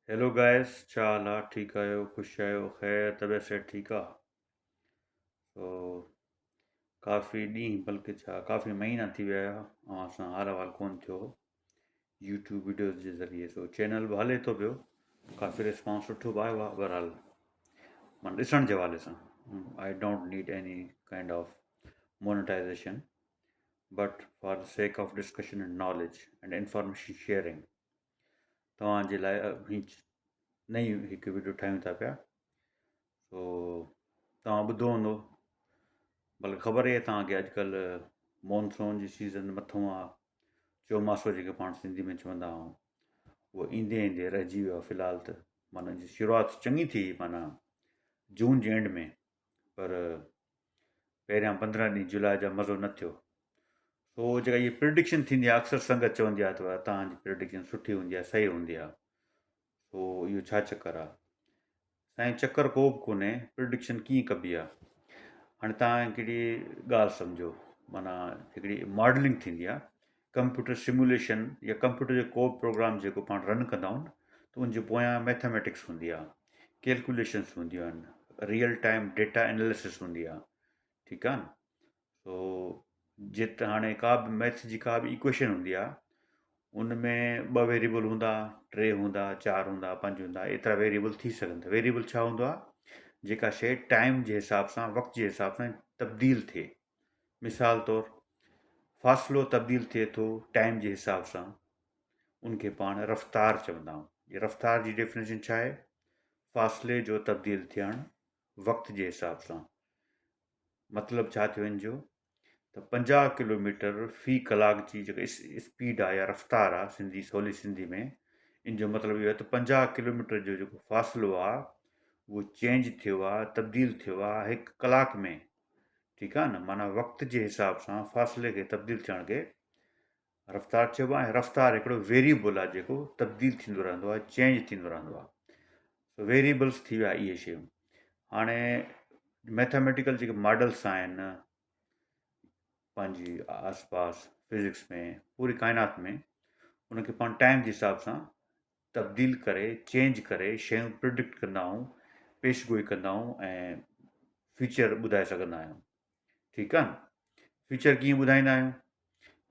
Hello guys, छा हाल आहे? ठीकु आहियो? ख़ुशि आहियो? ख़ैरु? तबियत सेहत ठीकु आहे? तो काफ़ी ॾींहं बल्कि छा काफ़ी महीना थी विया ऐं असां हाल अहिवालु कोन थियो यूट्यूब वीडियोज़ जे ज़रिए। सो चैनल बि हले थो पियो, काफ़ी रिस्पॉन्स सुठो बि आयो आहे। बहरहाल माना ॾिसण जे हवाले सां I don't need any kind of monetisation, but for the sake of discussion and knowledge and information sharing तव्हांजे लाइ नई हिकु वीडियो ठाहियूं था पिया। सो तव्हां ॿुधो हूंदो, बल्कि ख़बर आहे तव्हांखे अॼुकल्ह मॉनसून जी सीज़न मथां आहे। चोमासो जेके पाण सिंधी में चवंदा आहियूं, उहो ईंदे ईंदे रहिजी वियो आहे फ़िलहालु। त माना जी शुरूआति चङी थी, माना जून जे एंड में, पर पहिरियां 15 ॾींहं जुलाई जा मज़ो न थियो। सो जेका इहा प्रिडिक्शन थींदी आहे, अक्सर संगत चवंदी आहे त तव्हांजी प्रिडिक्शन सुठी हूंदी आहे, सही हूंदी आहे। सो इहो छा चकर आहे? साईं, चकर को बि कोन्हे। प्रिडिक्शन कीअं कबी आहे? हाणे तव्हां हिकिड़ी ॻाल्हि सम्झो, माना हिकिड़ी मॉडलिंग थींदी आहे, कंप्यूटर सिमुलेशन या कंप्यूटर जो को बि प्रोग्राम जेको पाण रन कंदा आहियूं त उनजे पोयां मैथमेटिक्स हूंदी आहे, कैलकुलेशन्स हूंदियूं आहिनि, रियल टाइम डेटा एनालिसिस हूंदी आहे। ठीकु आहे न? सो जिते हाणे का बि मैथ्स जी का बि इक्वेशन हूंदी आहे, उन में 2 वेरिएबल हूंदा, 3 हूंदा, 4 हूंदा, 5 हूंदा, एतिरा वेरिएबल थी सघनि था। वेरिएबल छा हूंदो आहे? जेका शइ टाइम जे हिसाब सां, वक़्त जे हिसाब सां तब्दील थिए। मिसाल तौरु फ़ासिलो तब्दील थिए थो टाइम जे हिसाब सां, उनखे पाण रफ़्तार चवंदा आहियूं। ये रफ़्तार जी डेफिनेशन छा आहे? फ़ासिले जो तब्दील थियणु वक़्त जे हिसाब सां। मतिलबु छा थियो हिन जो? त 50 किलोमीटर फ़ी कलाक जी जेका स्पीड आहे या रफ़्तार आहे, सिंधी सवली सिंधी में, इन जो मतिलबु इहो आहे त 50 किलोमीटर जो जेको फ़ासिलो आहे उहो चेंज थियो आहे, तब्दील थियो आहे 1 कलाक में। ठीकु आहे न? माना वक़्त जे हिसाब सां फ़ासिले खे तब्दील थियण खे रफ़्तार चइबो आहे। ऐं रफ़्तार हिकिड़ो वेरिएबल आहे जेको तब्दील थींदो रहंदो आहे, चेंज थींदो रहंदो आहे। वेरिएबल्स थी विया इहे शयूं। हाणे मैथमेटिकल जेके मॉडल्स आहिनि पंहिंजी आसपास फिज़िक्स में, पूरी काइनात में, उनखे पाण टाइम जे हिसाब सां तब्दील करे, चेंज करे शयूं प्रिडिक्ट कंदा आहियूं, पेशगोई कंदा आहियूं ऐं फ्यूचर ॿुधाए सघंदा आहियूं। ठीकु आहे न? फ्यूचर कीअं ॿुधाईंदा आहियूं?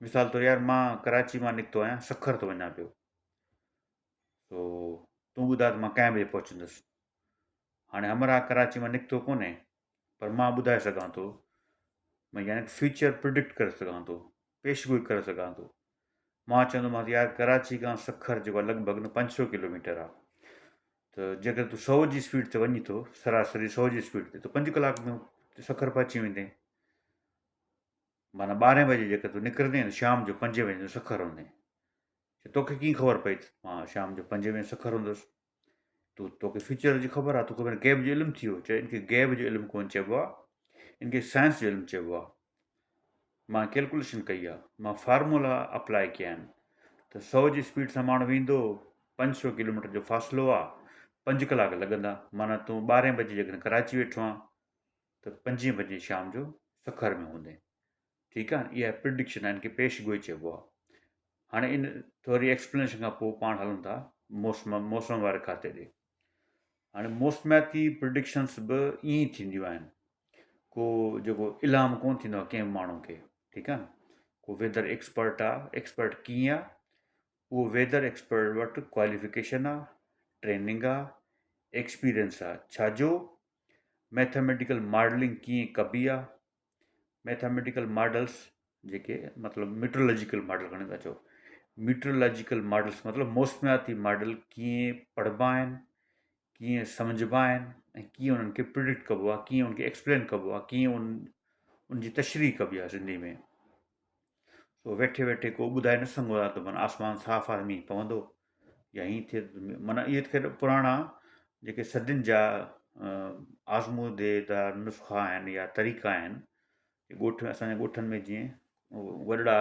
मिसाल तौरु यार, मां कराची मां निकितो आहियां, सखर थो वञा पियो। तो तूं ॿुधाए त मां कंहिं बजे पहुचंदुसि? हाणे हमरा कराची मां निकितो कोन्हे, पर मां ॿुधाए सघां थो, मां यानी फ्यूचर प्रिडिक्ट करे सघां थो, पेशगोई करे सघां थो। मां चवंदोमांसि यार, कराची खां सखर जेको आहे लॻभॻि न 500 किलोमीटर आहे। त जेकर तूं 100 जी स्पीड ते वञी थो, सरासरी 100 जी स्पीड ते, त 5 कलाक में सखर पहुची वेंदे। माना 12 बजे जेकर तूं निकिरंदे न, शाम जो 5 बजे सखर हूंदे। तोखे कीअं ख़बर पई त मां शाम जो 5 बजे सखर हूंदुसि? तोखे फ्यूचर जी ख़बर आहे, तोखे वरी गैब जो इल्मु थी वियो। चए इनखे गैब जो इल्मु कोन चइबो आहे, इनखे साइंस जो इल्मु चइबो आहे। मां कैलकुलेशन कई आहे, मां फार्मूला अप्लाई कया आहिनि। त 100 जी स्पीड सां माण्हू वेंदो, 500 किलोमीटर जो फ़ासिलो आहे, 5 कलाक लॻंदा। माना तूं 12 बजे जेकॾहिं कराची वेठो आहे, त 5 बजे शाम जो सखर में हूंदे। ठीकु आहे? इहा प्रिडिक्शन आहे, इनखे पेशगोई चइबो आहे। हाणे इन थोरी एक्सप्लेनेशन खां पोइ पाण हलूं था मौसम वारे खाते ॾे। हाणे मौसमियाती प्रिडिक्शन्स बि ईअं ई थींदियूं आहिनि। को जेको इल्हाम कोन थींदो आहे कंहिं माण्हू खे। ठीकु आहे न? को वेदर एक्सपर्ट आहे, एक्सपर्ट कीअं आहे? उहो वेदर एक्सपर्ट वटि क्वालिफिकेशन आहे, ट्रेनिंग आहे, एक्सपीरियंस आहे। छाजो? मैथमेटिकल मॉडलिंग कीअं कबी आहे? मैथमेटिकल मॉडल्स जेके मतिलबु मीटरोलॉजिकल मॉडल घणे था चओ, मीटरोलॉजिकल मॉडल्स मतिलबु मौसमियाती मॉडल कीअं पढ़िबा आहिनि, कीअं सम्झिबा आहिनि, ऐं कीअं उन्हनि खे प्रिडिक्ट कबो आहे, कीअं उनखे एक्सप्लेन कबो आहे, कीअं उनजी तशरीह कबी आहे सिंधी में। सो वेठे वेठे को ॿुधाए न सघंदो आहे त माना आसमान साफ़ु आहे, मींहुं पवंदो या हीअं थिए। माना इहे त ख़ैर पुराणा जेके सदियुनि जा आज़मूदेदार नुस्ख़ा आहिनि या तरीक़ा आहिनि। ॻोठ असांजे ॻोठनि में जीअं वॾड़ा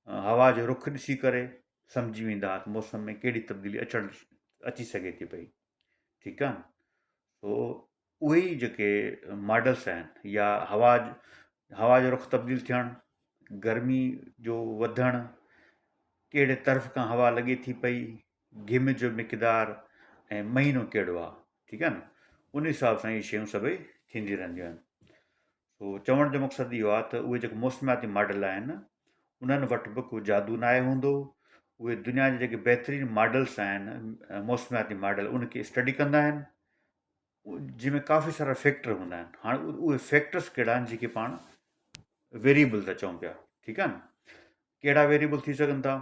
हवा जो रुख ॾिसी करे सम्झी वेंदा त मौसम में कहिड़ी तब्दीली अची सघे थी पई। ठीकु आहे न? सो उहे ई जेके मॉडल्स आहिनि, या हवा जो रुख तब्दील थियणु, गर्मी जो वधणु, कहिड़े तरफ़ खां हवा लॻे थी पई, घिम जो मिक़दारु ऐं महीनो कहिड़ो आहे, ठीकु आहे न, उन हिसाब सां इहे शयूं सभई थींदी रहंदियूं आहिनि। सो चवण जो मक़सदु इहो आहे त उहे जेके मौसमियाती मॉडल आहिनि उन्हनि वटि बि को जादू न आहे हूंदो। उहे दुनिया जे जेके बहितरीनु मॉडल्स आहिनि मौसमियाती मॉडल उनखे स्टडी कंदा आहिनि, जंहिंमें काफ़ी सारा फैक्टर हूंदा आहिनि। हाणे उहे फैक्टर्स कहिड़ा आहिनि जेके पाण वेरिएबल था चऊं पिया, ठीकु आहे न। कहिड़ा वेरिएबल थी सघनि था?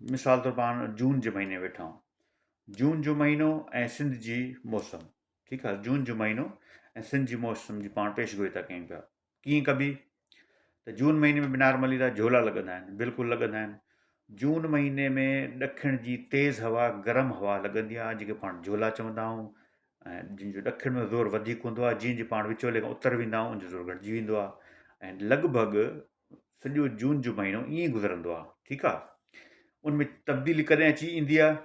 मिसाल तौरु पाण जून जे महीने वेठा आहियूं, जून जो महीनो ऐं सिंध जी मौसम, ठीकु आहे, जून जो महीनो ऐं सिंध जी मौसम जी पाण पेशगोई था कयूं पिया। कीअं कबी? त जून महीने में बि नॉर्मली त झोला लॻंदा आहिनि, बिल्कुलु लॻंदा आहिनि। जून महीने में ॾखिण जी तेज़ हवा, गरम हवा लॻंदी आहे, जेके पाण झोला चवंदा आहियूं, ऐं जंहिंजो ॾखिण में ज़ोर वधीक हूंदो आहे, जीअं जीअं पाण विचोले खां उत्तर वेंदा आहियूं उनजो ज़ोर घटिजी वेंदो आहे। ऐं लॻभॻि सॼो जून जो महीनो ईअं ई गुज़रंदो आहे, ठीकु आहे। उनमें तब्दीली कॾहिं अची ईंदी आहे?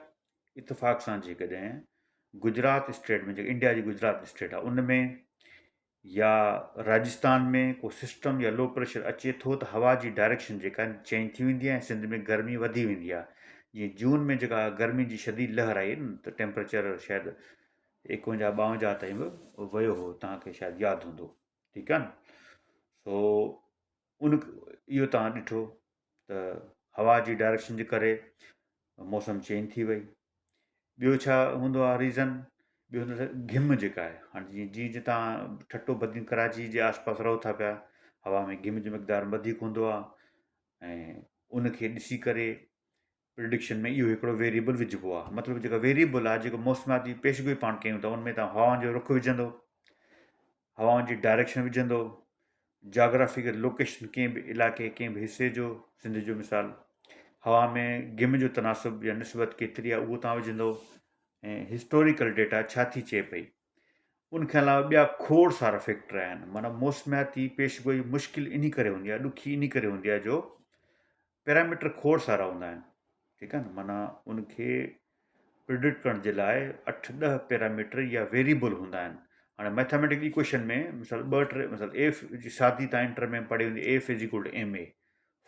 इतफ़ाक़ सां जेकॾहिं गुजरात स्टेट में, जेके इंडिया जी गुजरात स्टेट आहे उन में या राजस्थान में को सिस्टम या लो प्रेशर अचे थो त हवा जी डायरेक्शन जेका चेंज थी वेंदी आहे ऐं सिंध में गर्मी वधी वेंदी आहे। जीअं जून में जेका गर्मी जी शदीद लहर आई न, त टेम्परेचर शायदि 51-52 ताईं बि वियो हो, तव्हांखे शायदि यादि हूंदो, ठीकु आहे न। सो उन इहो तव्हां ॾिठो त हवा जी डायरेक्शन जे करे मौसम चेंज थी वई। ॿियो छा हूंदो आहे रीज़न? ॿियो हूंदो आहे घिम जेका आहे। हाणे जीअं जीअं जीअं तव्हां ठटो बदिन कराची जे आसपास रहो था पिया, हवा में घिम जो मिक़दारु वधीक हूंदो आहे, ऐं उनखे ॾिसी करे प्रिडिक्शन में इहो हिकिड़ो वेरिएबल विझिबो आहे। मतिलबु जेका वेरिएबल आहे, जेको मौसमियाती पेशगोई पाण कयूं था, उनमें तव्हां हवाउनि जो रुख विझंदो, हवाउनि जी डायरेक्शन विझंदो, जाग्राफिकल लोकेशन कंहिं बि इलाइक़े कंहिं बि हिसे जो, सिंध जो मिसाल, हवा में घिम जो तनासुब या निस्बत केतिरी आहे उहो तव्हां विझंदो, ऐं हिस्टोरिकल डेटा छा थी चए पई। उनखे अलावा ॿिया खोड़ सारा फैक्टर आहिनि। माना मौसमियाती पेशगोई मुश्किल इन करे हूंदी आहे, ॾुखी इन करे हूंदी आहे जो पैरामीटर खोड़ सारा हूंदा आहिनि, ठीकु आहे न। माना उनखे प्रिडिक्ट करण जे लाइ 8-10 पैरामीटर या वेरिएबल हूंदा आहिनि। हाणे मैथमेटिकल इक्वेशन में मिसाल 2-3 मिसाल एफ जी शादी तव्हां इंटर में पढ़ी हूंदी, F is equal to M A,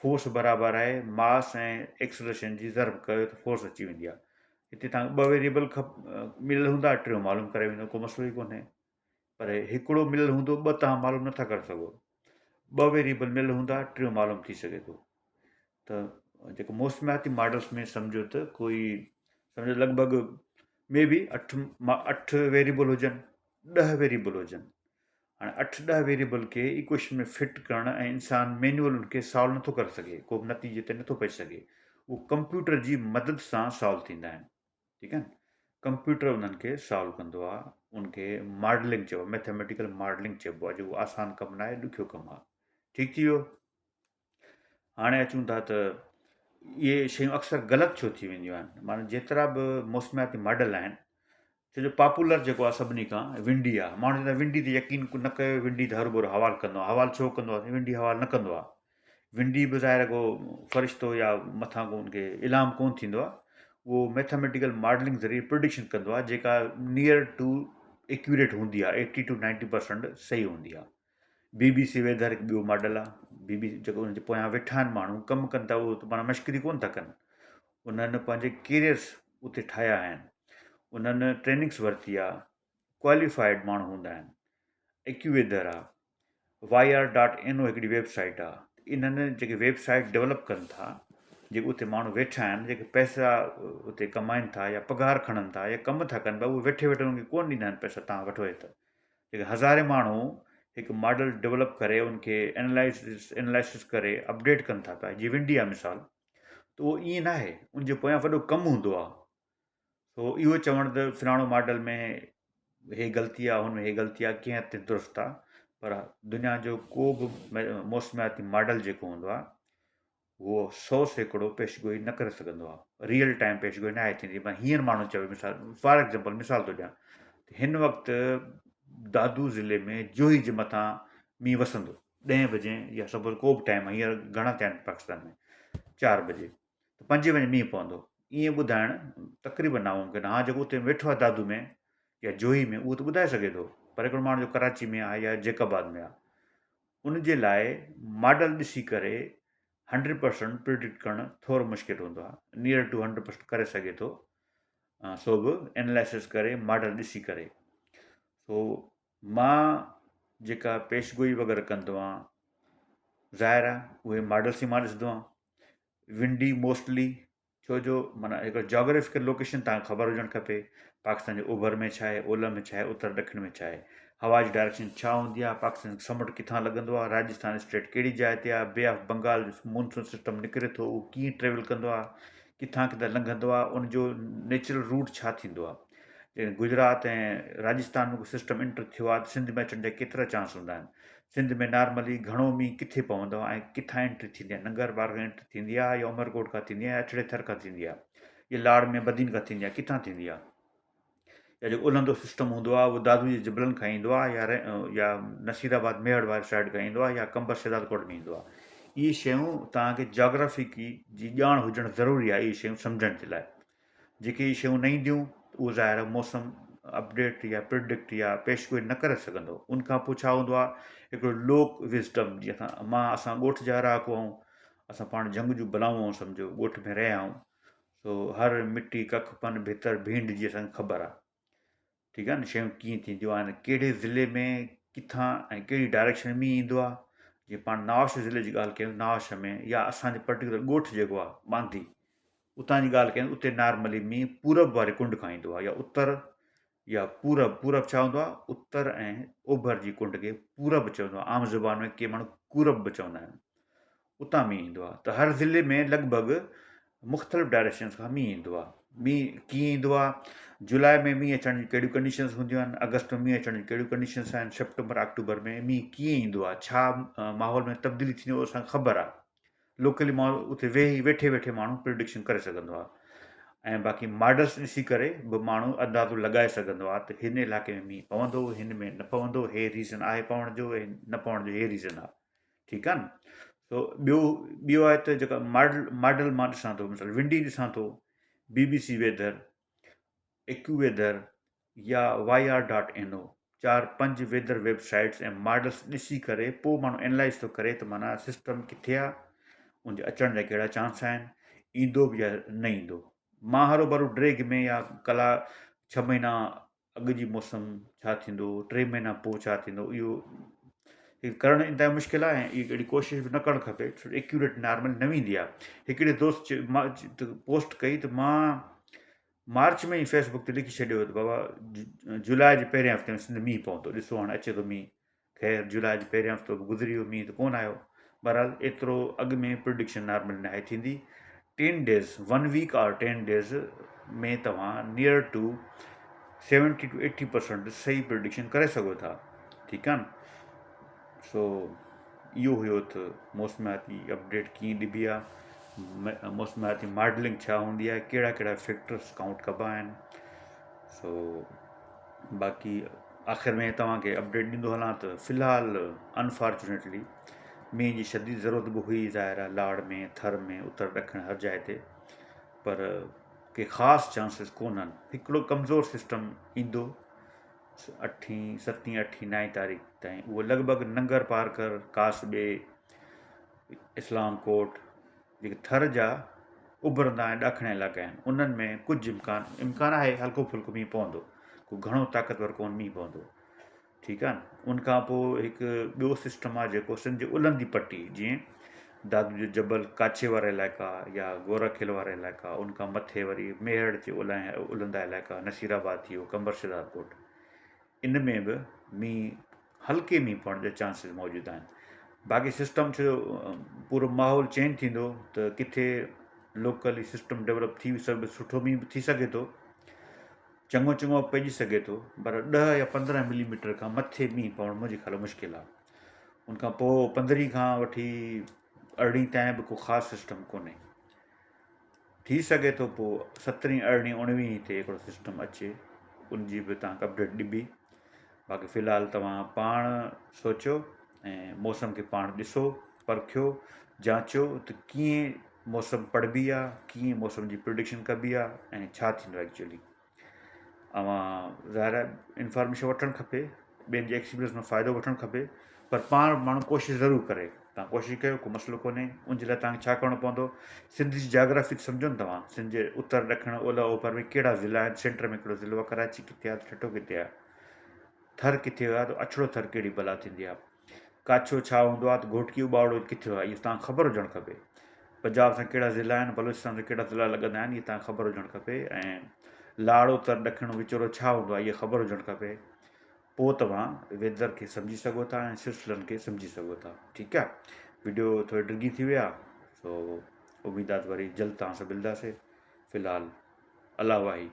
force बराबरि आहे मास ऐं एक्सलेशन जी ज़र्ब कयो त फोर्स अची वेंदी आहे। हिते तव्हांखे 2 वेरिएबल मिलियल हूंदा, टियों मालूम करे वेंदो, को मसइलो ई कोन्हे। पर हिकिड़ो मिलियल हूंदो, 2 तव्हां मालूम नथा करे सघो। 2 वेरिएबल मिलियल हूंदा, टियों मालूम थी सघे थो। त जेको मौसमियाती मॉडल्स में सम्झो त कोई सम्झो लॻभॻि मे बि 8 वेरिएबल हुजनि, 10 वेरिएबल हुजनि। हाणे 8-10 वेरिएबल खे इक्वेशन में फिट करणु ऐं इंसानु मैनुअल उनखे सॉल्व नथो करे सघे, को बि नतीजे ते नथो पहुची सघे। उहो कंप्यूटर जी मदद सां सॉल्व थींदा आहिनि, ठीकु आहे न। कंप्यूटर उन्हनि खे सॉल्व कंदो आहे, उनखे मॉडलिंग चइबो आहे, मैथमेटिकल मॉडलिंग चइबो आहे, जेको आसान कमु न आहे, ॾुखियो कमु आहे। ठीकु थी वियो। हाणे अचूं था त इहे शयूं अक्सर ग़लति छो थी वेंदियूं आहिनि। माना जेतिरा बि मौसमियाती मॉडल आहिनि, छो जो पॉपुलर जेको आहे सभिनी खां विंडी आहे। माण्हू चवंदा विंडी ते यकीन न कयो, विंडी त हर भरो हवालु कंदो आहे। हवालु छो कंदो आहे? विंडी हवालु न कंदो आहे। विंडी बि ज़ाहिर को फ़रिश्तो या मथां को उनखे इलाम कोन थींदो आहे। उहो मैथमेटिकल मॉडलिंग ज़रिए प्रिडिक्शन कंदो आहे, जेका नियर टू एक्यूरेट हूंदी आहे, 80-90% सही हूंदी आहे। BBC वेदर हिकु ॿियो मॉडल आहे। BBC जेको उनजे पोयां वेठा आहिनि माण्हू कमु कनि था, उहो त पाण मश्करी कोन था कनि। उन्हनि पंहिंजे कैरियर्स उते ठाहिया आहिनि, उन्हनि ट्रेनिंग्स वरिती आहे, क्वालिफाइड माण्हू हूंदा आहिनि। एक्यूवेदर आहे, YR.NO हिकिड़ी वेबसाइट आहे। इन्हनि जेके वेबसाइट डेवलप कनि था, जेके उते माण्हू वेठा आहिनि, जेके पैसा उते कमाइनि था या पघार खणनि था या कमु था कनि था, उहे वेठे वेठे उनखे कोन ॾींदा आहिनि पैसा, तव्हां वठो हे त। जेके हज़ारे माण्हू हिकु मॉडल डेवलप करे उनखे एनालाइसिस करे अपडेट कनि था पिया, जीअं विंडी आहे मिसाल, त उहो ईअं न आहे, उनजे पोयां वॾो कमु हूंदो आहे। सो इहो चवणु त फलाणो मॉडल में हे ग़लती आहे, हुन में हे ग़लती आहे, कंहिं हद ते दुरुस्त आहे। पर दुनिया जो को बि मौसमियाती मॉडल जेको हूंदो आहे, उहो 100% पेशगोई न करे सघंदो आहे। रियल टाइम पेशगोई न आहे थींदी। पर हींअर माण्हू चवे, मिसाल फॉर एग्ज़ाम्पल मिसाल थो ॾियां, हिन वक़्तु दादू ज़िले में जोही जे मथां मींहुं वसंदो 10 बजे, या सपोज़ को बि टाइम आहे, हींअर घणा थिया आहिनि पाकिस्तान में, 4 बजे, त 5 बजे मींहुं पवंदो। ईअं ॿुधाइणु तक़रीबन नामुमकिन आहे। हा, जेको उते वेठो आहे दादू में या जोही में, उहो त ॿुधाए सघे थो। पर हिकिड़ो माण्हू जो कराची में आहे या जैकाबाद में आहे, उनजे लाइ मॉडल ॾिसी करे 100% प्रिडिक्ट करणु थोरो मुश्किल हूंदो आहे। नियर टू 100% करे सघे थो, सो बि एनालिसिस करे मॉडल ॾिसी करे। सो मां जेका पेशगोई वग़ैरह कंदो आहियां, ज़ाहिर आहे उहे मॉडल्स ई मां ॾिसंदो आहियां। विंडी मोस्टली, छो जो माना हिकु जोग्राफिकल लोकेशन तव्हांखे ख़बर हुजणु खपे। पाकिस्तान जे ओभर में छा आहे, ओलह में छा आहे, उत्तर ॾखिण में छा आहे, हवा जी डायरेक्शन छा हूंदी आहे, पाकिस्तान समुंड किथां लॻंदो आहे, राजस्थान स्टेट कहिड़ी जाइ ते आहे, बे ऑफ बंगाल मॉनसून सिस्टम निकिरे थो उहो कीअं ट्रेवल कंदो आहे, किथां किथां लंघंदो आहे, उनजो नेचुरल रूट छा थींदो आहे। जीअं गुजरात ऐं राजस्थान में सिस्टम इंटर थियो आहे त सिंध में अचण जा केतिरा चांस हूंदा आहिनि। सिंध में नॉर्मली घणो मींहुं किथे पवंदो आहे ऐं किथां एंट्री थींदी आहे, नंगरबार खां एंट्री थींदी आहे या उमरकोट खां थींदी आहे या अछड़े थर खां थींदी आहे, या लाड़ में बदीन खां थींदी आहे, किथां थींदी आहे। या जेको उलंदो सिस्टम हूंदो आहे उहो दादू जे जबलनि खां ईंदो आहे या नसीराबाद मेहड़ वारी साइड खां ईंदो आहे या कंबर सिदालकोट में ईंदो आहे। इहे शयूं तव्हांखे जोग्राफी जी ॼाण हुजणु ज़रूरी आहे इहे शयूं सम्झण जे लाइ। जेके इहे शयूं न ईंदियूं उहो ज़ाहिर आहे मौसम अपडेट या प्रिडिक्ट या पेशगोई न करे सघंदो। उनखां पोइ छा हूंदो आहे, हिकिड़ो लोक विज़डम, जीअं असां ॻोठ जा रहाकू आहियूं, असां पाण जंग जूं बलाऊं आहियूं, सम्झो ॻोठ में रहिया आहियूं। सो हर मिटी कख पन भितर भींड जी असांखे ख़बर आहे। ठीकु आहे न, शयूं कीअं थींदियूं आहिनि, कहिड़े ज़िले में किथां ऐं कहिड़ी डायरेक्शन में मींहुं ईंदो आहे। जीअं पाण नवाश ज़िले जी ॻाल्हि कयूं, नवाश में या असांजे पर्टिकुलर ॻोठ जेको आहे बांदी, उतां जी ॻाल्हि कयूं, उते नॉर्मली मींहुं पूरब वारे कुंड खां ईंदो आहे, या उत्तर या पूरब। पूरब छा हूंदो आहे, उत्तर ऐं ओभर जी कुंड खे पूरब चवंदो आहे। आम ज़ुबान में के माण्हू पूरब बि चवंदा आहिनि। उतां मींहुं ईंदो आहे। त हर ज़िले में लॻभॻि मुख़्तलिफ़ डायरेक्शन्स खां मींहुं ईंदो आहे। मींहुं कीअं ईंदो आहे, जुलाई में मींहुं अचण जी कहिड़ियूं कंडीशंस हूंदियूं आहिनि, अगस्त में मींहुं अचण जी कहिड़ियूं कंडीशंस आहिनि, सेप्टेंबर अक्टूबर में मींहुं कीअं ईंदो आहे, छा माहौल में तब्दीली थींदी आहे, असांखे ख़बर आहे। लोकली माण्हू उते वेठे वेठे माण्हू प्रिडिक्शन करे सघंदो आहे। ऐं बाक़ी मॉडल्स ॾिसी करे बि माण्हू अंदाज़ो लॻाए सघंदो आहे त हिन इलाइक़े में मींहुं पवंदो, हिन में न पवंदो, हे रीज़न आहे पवण जो, ऐं न पवण जो हे रीज़न आहे। ठीकु आहे न। सो ॿियो आहे त जेका मॉडल मां ॾिसां थो, मिसाल विंडी ॾिसां थो, BBC वेदर, एक्यूवेदर या YR.NO, 4-5 वेदर वेबसाइट्स ऐं मॉडल्स ॾिसी करे पोइ माण्हू एनालाइज़ थो करे त माना सिस्टम किथे आहे, उनजे अचण जा कहिड़ा चांस आहिनि, ईंदो बि या न ईंदो। मां हरू भरू ड्रेग में या 6 महीना अॻु जी मौसम छा थींदो, 3 महीना पोइ छा थींदो, इहो करणु इंतिहा मुश्किल आहे। ऐं इहा कहिड़ी कोशिशि बि न करणु खपे, छो एक्यूरेट नॉर्मल न वेंदी आहे। हिकिड़े दोस्त मां पोस्ट कई त मां मार्च में ई फेसबुक ते लिखी छॾियो त बाबा जुलाई जे पहिरें हफ़्ते में सिंध मींहुं पवंदो, ॾिसो हाणे अचे थो मींहुं। ख़ैर जुलाई जे पहिरें हफ़्तो बि गुज़री वियो, मींहुं त कोन आयो। बहरहाल एतिरो अॻु में प्रिडिक्शन नॉर्मल न आहे थींदी। 10 डेज़, 1 वीक और 10 डेज़ में तव्हां नियर टू 70 to 80% सही प्रिडिक्शन करे सघो था। ठीकु आहे न। सो इहो हुयो त मौसमियाती अपडेट कीअं ॾिबी आहे, मौसमियाती मॉडलिंग छा हूंदी आहे, कहिड़ा कहिड़ा फैक्टर्स काउंट कबा आहिनि। सो बाक़ी आख़िर में तव्हांखे अपडेट ॾींदो हलां त फ़िलहालु अनफॉर्चुनेटली मींहं जी शदीद ज़रूरत बि हुई, ज़ाहिर आहे, लाड़ में, थर में, उत्तर ॾखिण हर जाइ ते, पर के ख़ासि चांसिस कोन्हनि। हिकिड़ो कमज़ोर सिस्टम ईंदो 7, 8, 9 तारीख़ ताईं, उहो लॻभॻि नंगर पारकर, कासबे, इस्लाम कोट, जेके थर जा उभरंदा ऐं ॾाखिणा इलाइक़ा आहिनि, उन्हनि में कुझु इम्कान आहे हल्को फुल्को मींहुं पवंदो, को घणो ताक़तवर कोन मींहुं पवंदो। ठीकु आहे न। उनखां पोइ हिकु ॿियो सिस्टम आहे जेको सिंध जी उलंदी पटी, जीअं दादू जो जबल, काछे वारा इलाइक़ा या गोरखिल वारा इलाइक़ा, उनखां मथे वरी मेहड़ जे उलंदा इलाइक़ा, नसीराबाद थी वियो, कंबर सिदालकोट, इन में बि मींहुं हल्के मींहुं पवण जा चांसिस मौजूदु आहिनि। बाक़ी सिस्टम छो पूरो माहौल चेंज थींदो त किथे लोकली सिस्टम डेवलप थी सुठो मींहुं बि थी सघे थो, चङो चङो पइजी सघे थो, पर 10 या 15 मिलीमीटर खां मथे मींहुं पवणु मुंहिंजे ख़्याल मुश्किल आहे। उनखां पोइ 15 खां वठी 18 ताईं बि को ख़ासि सिस्टम कोन्हे। थी सघे थो पोइ 17, 18, 19 ते हिकिड़ो सिस्टम अचे, उनजी बि तव्हांखे अपडेट ॾिबी। बाक़ी फ़िलहालु तव्हां पाण सोचियो ऐं मौसम खे पाण ॾिसो, परखियो, जाचियो त कीअं मौसम पढ़बी आहे, कीअं मौसम जी प्रिडिक्शन कबी आहे ऐं छा थींदो आहे एक्चुअली। ज़ाहिर आहे इंफॉर्मेशन वठणु खपे, ॿियनि जे एक्सपीरियंस मां फ़ाइदो वठणु खपे, पर पाण माण्हू कोशिशि ज़रूरु करे तव्हां कोशिशि कयो, को मसइलो कोन्हे। उन जे लाइ तव्हांखे छा करिणो पवंदो, सिंध जी जाग्राफी सम्झो न तव्हां, सिंध जे उत्तर ॾखिण ओलह ओभर में कहिड़ा ज़िला आहिनि, सेंटर में कहिड़ो ज़िलो आहे, कराची किथे आहे, ठठो किथे आहे, थर किथे आहे, त अछड़ो थर कहिड़ी बला थींदी आहे, काछो छा हूंदो आहे, त घोटकी उॿावड़ो किथे आहे, इहो तव्हांखे ख़बर हुजणु खपे। पंजाब सां कहिड़ा ज़िला आहिनि, बलूचिस्तान सां कहिड़ा ज़िला लॻंदा आहिनि, इहे तव्हांखे ख़बर हुजणु खपे। ऐं लाड़ उत्तर ॾखिण विचोरो छा हूंदो आहे, इहा ख़बर हुजणु खपे। पोइ तव्हां वेदर खे सम्झी सघो था ऐं सिलसिलनि खे सम्झी सघो था। ठीकु आहे, वीडियो थोरी डिघी थी विया, सो उमेदु आहे त वरी जल्द तव्हां सां मिलंदासीं। फ़िलहालु अला वाही।